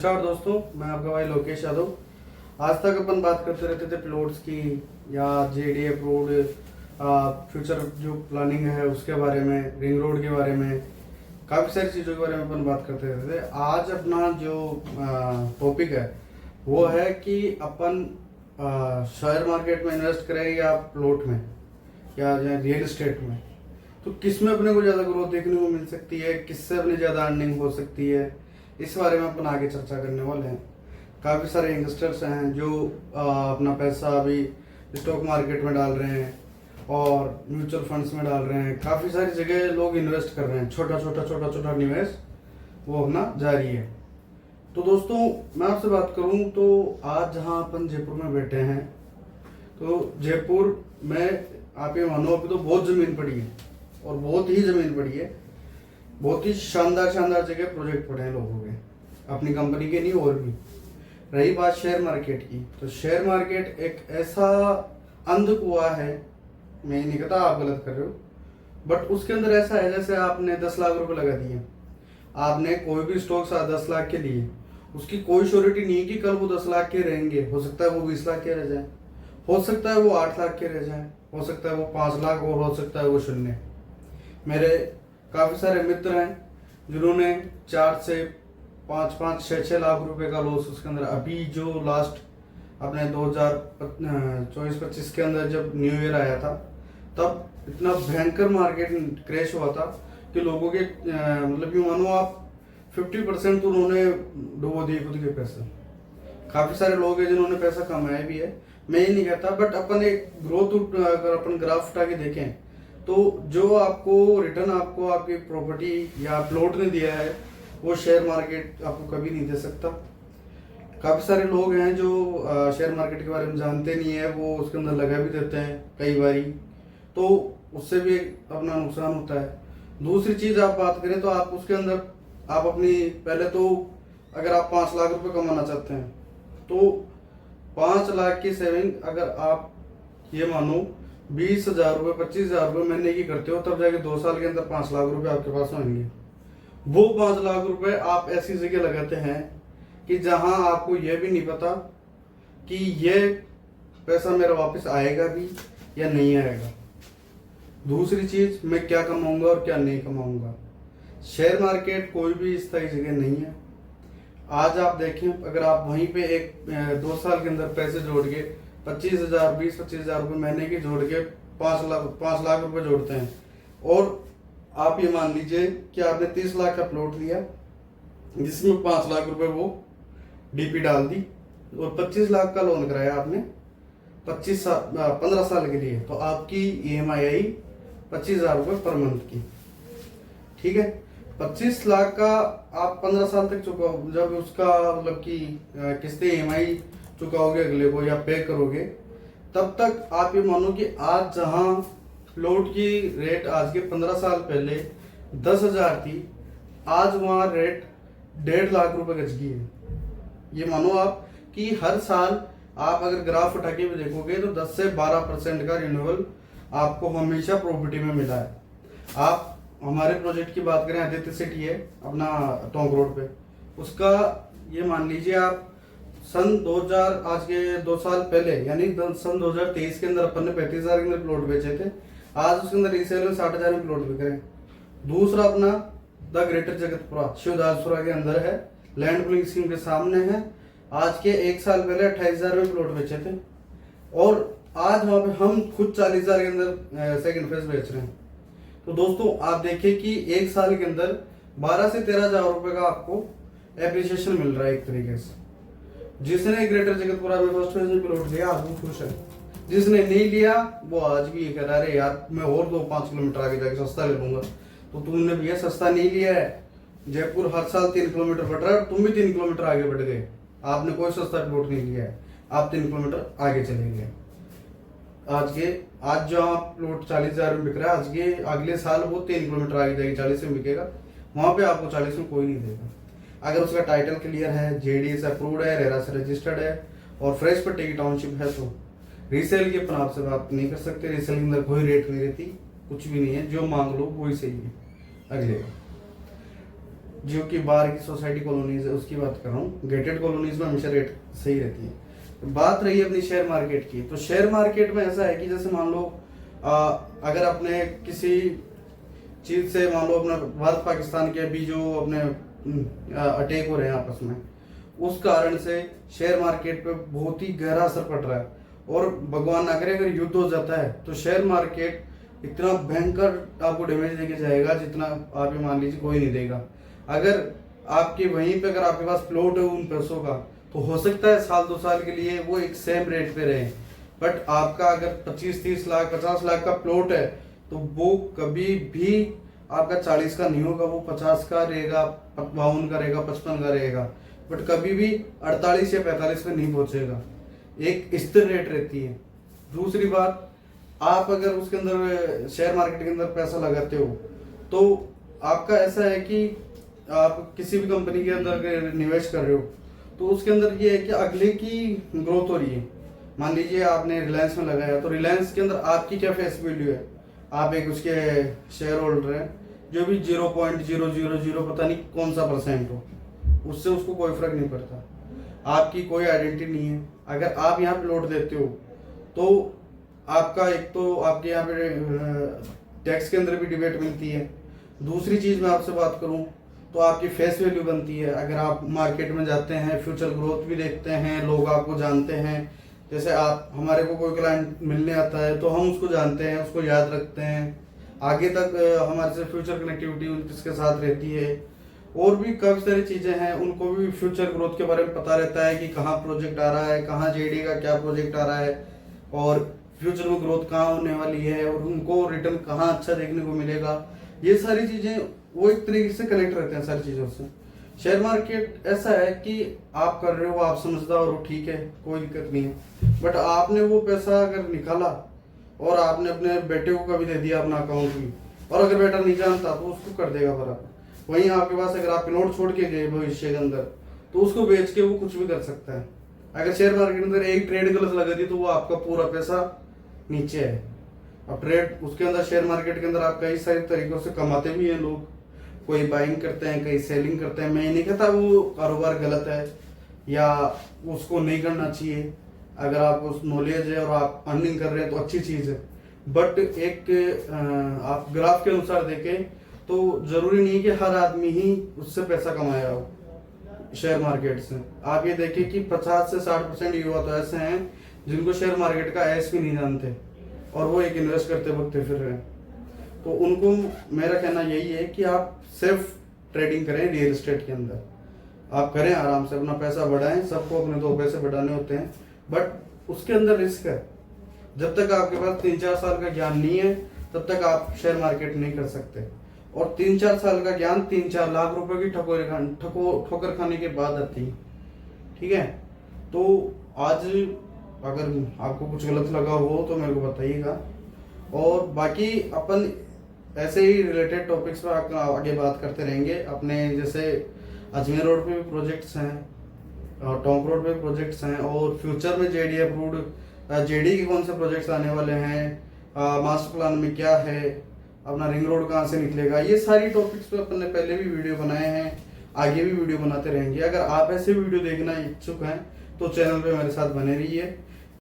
नमस्कार दोस्तों, मैं आपका भाई लोकेश यादव। आज तक अपन बात करते रहते थे प्लॉट्स की या जेडी अप्रूव्ड फ्यूचर जो प्लानिंग है उसके बारे में, रिंग रोड के बारे में, काफ़ी सारी चीज़ों के बारे में अपन बात करते रहते थे। आज अपना जो टॉपिक है वो है कि अपन शेयर मार्केट में इन्वेस्ट करें या प्लॉट में या रियल एस्टेट में, तो किस में अपने को ज़्यादा ग्रोथ देखने को मिल सकती है, किससे अपनी ज़्यादा अर्निंग हो सकती है, इस बारे में अपन आगे चर्चा करने वाले हैं। काफ़ी सारे यंगस्टर्स हैं जो अपना पैसा अभी स्टॉक मार्केट में डाल रहे हैं और म्यूचुअल फंड्स में डाल रहे हैं। काफ़ी सारी जगह लोग इन्वेस्ट कर रहे हैं, छोटा छोटा निवेश वो अपना जारी है। तो दोस्तों, मैं आपसे बात करूं तो आज जहां अपन जयपुर में बैठे हैं, तो जयपुर में आप ये मानो अभी तो बहुत ज़मीन पड़ी है और बहुत ही ज़मीन पड़ी है। बहुत ही शानदार जगह प्रोजेक्ट पड़े हैं लोगों के, अपनी कंपनी के नहीं और भी। रही बात शेयर मार्केट की, तो शेयर मार्केट एक ऐसा अंध कुआं है, मैं ये नहीं कहता आप गलत कर रहे हो, बट उसके अंदर ऐसा है जैसे आपने 10 लाख रुपए लगा दिए, आपने कोई भी स्टॉक 10 लाख के लिए, उसकी कोई श्योरिटी नहीं है कि कल वो 10 लाख के रहेंगे। हो सकता है वो 20 लाख के रह जाए, हो सकता है वो 8 लाख के रह जाए, हो सकता है वो 5 लाख और हो सकता है वो 0। मेरे काफ़ी सारे मित्र हैं जिन्होंने 4 से 5 6 लाख रुपए का लॉस उसके अंदर, अभी जो लास्ट अपने 2024-25 के अंदर जब न्यू ईयर आया था तब इतना भयंकर मार्केट क्रैश हुआ था कि लोगों के मतलब यूँ मानो आप 50% तो उन्होंने डुबो दिए खुद के पैसे। काफ़ी सारे लोग हैं जिन्होंने पैसा कमाया भी है, मैं ये नहीं कहता, बट अपन एक ग्रोथ अगर अपन ग्राफ उठा के देखें तो जो आपको रिटर्न आपको आपकी प्रॉपर्टी या प्लॉट ने दिया है वो शेयर मार्केट आपको कभी नहीं दे सकता। काफ़ी सारे लोग हैं जो शेयर मार्केट के बारे में जानते नहीं है, वो उसके अंदर लगा भी देते हैं कई बारी, तो उससे भी अपना नुकसान होता है। दूसरी चीज़ आप बात करें तो आप उसके अंदर आप अपनी पहले तो अगर आप 5 लाख रुपए कमाना चाहते हैं तो 5 लाख की सेविंग अगर आप ये मानो 20,000 रुपये 25,000 रुपये महीने की करते हो, तब जाके 2 साल के अंदर 5 लाख रुपए आपके पास होंगे। वो 5 लाख रुपए आप ऐसी जगह लगाते हैं कि जहां आपको यह भी नहीं पता कि ये पैसा मेरा वापस आएगा भी या नहीं आएगा। दूसरी चीज, मैं क्या कमाऊंगा और क्या नहीं कमाऊंगा। शेयर मार्केट कोई भी स्थायी जगह नहीं है। आज आप देखें, अगर आप वहीं पे 2 साल के अंदर पैसे जोड़ के 20-25,000 रुपये महीने की जोड़ के 5 लाख रुपए जोड़ते हैं, और आप ये मान लीजिए कि आपने 30 लाख का प्लॉट लिया जिसमें 5 लाख रुपए वो डीपी डाल दी और 25 लाख का लोन कराया आपने 15 साल के लिए, तो आपकी ईएमआई आई 25,000 रुपये पर मंथ की। ठीक है, 25 लाख का आप 15 साल तक चुकाओ, जब उसका मतलब कि किस्तें ईएमआई चुकाओगे अगले को या पे करोगे, तब तक आप ये मानो कि आज जहां प्लॉट की रेट आज के 15 साल पहले 10,000 थी, आज वहां रेट 1.5 लाख रुपए गज गई है। ये मानो आप कि हर साल आप अगर ग्राफ उठा के भी देखोगे तो 10 से 12% का रिन्यूअल आपको हमेशा प्रॉपर्टी में मिला है। आप हमारे प्रोजेक्ट की बात करें, आदित्य सिटी है अपना टोंक रोड पे, उसका ये मान लीजिए आप सन 2000 आज के 2 साल पहले यानी सन 2023 के अंदर अपन ने 35,000 के अंदर प्लॉट बेचे थे, आज उसके अंदर रीसेल में 60,000 में प्लॉट बिक रहे हैं। दूसरा अपना द ग्रेटर जगतपुरा शिवदासपुरा के अंदर है, लैंड पूलिंग स्कीम के सामने है, आज के 1 साल पहले 28,000 में प्लॉट बेचे थे और आज वहां पे हम खुद 40,000 के अंदर सेकंड फेज बेच रहे हैं। तो दोस्तों, आप देखिए कि 1 साल के अंदर 12 से 13,000 रुपए का आपको एप्रिसिएशन मिल रहा है एक तरीके से। जिसने ग्रेटर जगतपुरा में फर्स्ट फेज में प्लॉट लिया आज वो खुश है, जिसने नहीं लिया वो आज भी ये कह रहा है यार मैं और 2-5 किलोमीटर आगे जाके सस्ता ले लूंगा। तो तुमने भैया सस्ता नहीं लिया है, जयपुर हर साल 3 किलोमीटर बढ़ रहा है, तुम भी 3 किलोमीटर आगे बढ़ गए, आपने कोई सस्ता प्लॉट नहीं लिया है, आप 3 किलोमीटर आगे चले गए। आज जो आप प्लॉट 40,000 में बिक रहा है, आज के अगले साल वो 3 किलोमीटर आगे जाएगी 40 में बिकेगा, वहां पे आपको 40 में कोई नहीं देगा। अगर उसका टाइटल क्लियर है, जेडी से अप्रूव्ड है, रेरा से रजिस्टर्ड है और फ्रेश पट्टी की टाउनशिप है, तो रीसेल की अपन आपसे बात नहीं कर सकते। रीसेल के अंदर कोई रेट नहीं रहती, कुछ भी नहीं है, जो मांग लो वही सही है। अगले जो कि बाहर की सोसाइटी कॉलोनीज है उसकी बात कर रहा हूँ। गेटेड कॉलोनीज में हमेशा रेट सही रहती है। बात रही अपनी शेयर मार्केट की, तो शेयर मार्केट में ऐसा है कि जैसे मान लो अगर अपने किसी चीज से मान लो अपना भारत पाकिस्तान के अभी जो अपने अटैक हो रहे हैं आपस में, उस कारण से शेयर मार्केट पे बहुत ही गहरा असर पड़ रहा है। और भगवान ना करे अगर युद्ध हो जाता है तो शेयर मार्केट इतना भयंकर आपको डैमेज देके जाएगा जितना आप ये मान लीजिए कोई नहीं देगा। अगर आपके वहीं पे अगर आपके पास प्लॉट है उन पैसों का, तो हो सकता है साल 2 साल के लिए वो एक सेम रेट पे रहे, बट आपका अगर 25-30 लाख 50 लाख का प्लॉट है तो वो कभी भी आपका 40 का नहीं होगा, वो 50 का रहेगा, 52 का रहेगा, 55 का रहेगा, बट कभी भी 48 या 45 पे नहीं पहुंचेगा। एक स्थिर रेट रहती है। दूसरी बात, आप अगर उसके अंदर शेयर मार्केट के अंदर पैसा लगाते हो तो आपका ऐसा है कि आप किसी भी कंपनी के अंदर निवेश कर रहे हो तो उसके अंदर ये है कि अगले की ग्रोथ हो रही है। मान लीजिए आपने रिलायंस में लगाया, तो रिलायंस के अंदर आपकी क्या फेस वैल्यू है, आप एक उसके शेयर होल्डर हैं, जो भी 0.000 पता नहीं कौन सा % हो, उससे उसको कोई फर्क नहीं पड़ता, आपकी कोई आइडेंटिटी नहीं है। अगर आप यहाँ पे लौट देते हो तो आपका एक तो आपके यहाँ पे टैक्स के अंदर भी डिबेट मिलती है। दूसरी चीज मैं आपसे बात करूं तो आपकी फेस वैल्यू बनती है। अगर आप मार्केट में जाते हैं, फ्यूचर ग्रोथ भी देखते हैं, लोग आपको जानते हैं। जैसे आप हमारे को कोई क्लाइंट मिलने आता है तो हम उसको जानते हैं, उसको याद रखते हैं, आगे तक हमारे से फ्यूचर कनेक्टिविटी उसके साथ रहती है। और भी काफी सारी चीजें हैं, उनको भी फ्यूचर ग्रोथ के बारे में पता रहता है कि कहाँ प्रोजेक्ट आ रहा है, कहाँ जेडी का क्या प्रोजेक्ट आ रहा है, और फ्यूचर में ग्रोथ कहाँ होने वाली है, और उनको रिटर्न कहाँ अच्छा देखने को मिलेगा। ये सारी चीजें वो एक तरीके से कनेक्ट रहते हैं सारी चीजों से। शेयर मार्केट ऐसा है कि आप कर रहे हो, आप समझदार हो, ठीक है, कोई दिक्कत नहीं है, बट आपने वो पैसा अगर निकाला और आपने अपने बेटे को कभी दे दिया अपना अकाउंट भी, और अगर बेटा नहीं जानता तो उसको कर देगा बराबर। वहीं आपके पास अगर आप प्लॉट छोड़ के गए भविष्य के अंदर तो उसको बेच के वो कुछ भी कर सकता है। अगर शेयर मार्केट के अंदर एक ट्रेड गलत लगा दी तो वो आपका पूरा पैसा नीचे है। अब ट्रेड उसके अंदर शेयर मार्केट के अंदर आप कई सारे तरीकों से कमाते भी हैं लोग, कोई बाइंग करते हैं, कई सेलिंग करते हैं। मैं ये नहीं कहता वो कारोबार गलत है या उसको नहीं करना चाहिए। अगर आप उस नॉलेज है और आप अर्निंग कर रहे हैं तो अच्छी चीज है, बट एक आप ग्राफ के अनुसार देखें तो जरूरी नहीं कि हर आदमी ही उससे पैसा कमाया हो शेयर मार्केट से। आप ये देखिए कि 50 से 60% युवा तो ऐसे हैं जिनको शेयर मार्केट का एस भी नहीं जानते और वो एक इन्वेस्ट करते वक्त फिर रहे हैं। तो उनको मेरा कहना यही है कि आप सिर्फ ट्रेडिंग करें रियल एस्टेट के अंदर, आप करें आराम से, अपना पैसा बढ़ाएं। सबको अपने 2 पैसे बढ़ाने होते हैं, बट उसके अंदर रिस्क है। जब तक आपके पास 3-4 साल का ज्ञान नहीं है तब तक आप शेयर मार्केट नहीं कर सकते। और 3-4 साल का ज्ञान 3-4 लाख रुपए की ठोकर खाने के बाद आती है। ठीक है, तो आज अगर आपको कुछ गलत लगा हो तो मेरे को बताइएगा, और बाकी अपन ऐसे ही रिलेटेड टॉपिक्स पर आगे बात करते रहेंगे। अपने जैसे अजमेर रोड पे भी प्रोजेक्ट्स हैं और टोंक रोड पे भी प्रोजेक्ट्स हैं, और फ्यूचर में जेडी अप्रूव्ड जेडी के कौन से प्रोजेक्ट्स आने वाले हैं, मास्टर प्लान में क्या है, अपना रिंग रोड कहाँ से निकलेगा, ये सारी टॉपिक्स पे अपन ने पहले भी वीडियो बनाए हैं, आगे भी वीडियो बनाते रहेंगे। अगर आप ऐसे वीडियो देखना इच्छुक हैं तो चैनल पे मेरे साथ बने रहिए।